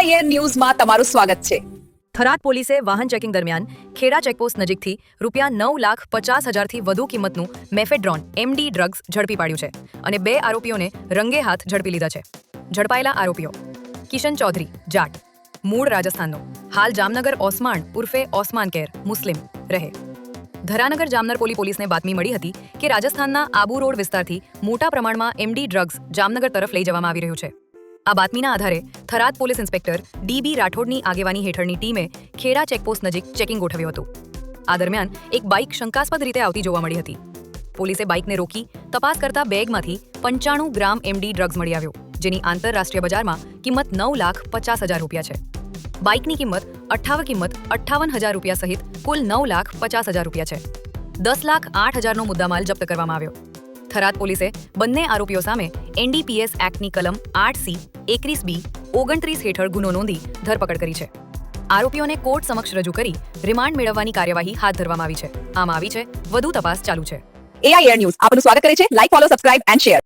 AIR ન્યૂઝમાં તમારું સ્વાગત છે। થરાદ પોલીસે વાહન ચેકિંગ દરમિયાન ખેડા ચેકપોસ્ટ નજીકથી ₹9,50,000થી વધુ કિંમતનું મેફેડ્રોન એમડી ડ્રગ્સ ઝડપી પાડ્યું છે અને 2 આરોપીઓને રંગે હાથ ઝડપી લીધા છે। ઝડપાયેલા આરોપીઓ કિશન ચૌધરી જાટ, મૂળ રાજસ્થાનનો, હાલ જામનગર ઓસમાણ ઉર્ફે ઓસમાન કેર મુસ્લિમ રહે। ધરાનગર જામનર પોલીસને બાતમી મળી હતી કે રાજસ્થાનના આબુ રોડ વિસ્તારથી મોટા પ્રમાણમાં એમડી ડ્રગ્સ જામનગર તરફ લઈ જવામાં આવી રહ્યું છે। આ બાતમીના આધારે થરાદ પોલીસ ઇન્સ્પેક્ટર ડીબી રાઠોડની આગેવાની હેઠળની ટીમે ખેડા ચેકપોસ્ટ નજીક ચેકિંગ ગોઠવ્યું હતું। આ દરમિયાન એક બાઇક શંકાસ્પદ રીતે આવતી જોવા મળી હતી। પોલીસે બાઇકને રોકી તપાસ કરતા બેગમાંથી 95 ગ્રામ એમડી ડ્રગ્સ મળી આવ્યો, જેની આંતરરાષ્ટ્રીય બજારમાં કિંમત ₹9,50,000 છે। બાઇકની કિંમત 58,000 સહિત કુલ ₹9,50,000 છે। ₹10,08,000નો મુદ્દામાલ જપ્ત કરવામાં આવ્યો। થરાદ પોલીસે બંને આરોપીઓ સામે એનડીપીએસ એક્ટની કલમ 8C, 21B, 29 હેઠળ ગુનો નોંધી ધરપકડ કરી છે। આરોપીઓને કોર્ટ સમક્ષ રજૂ કરી રિમાન્ડ મેળવવાની કાર્યવાહી હાથ ધરવામાં આવી છે। આમાં આવી છે વધુ તપાસ ચાલુ છે। એઆઈઆર ન્યૂઝ આપનું સ્વાગત કરે છે। Like, follow, subscribe and share.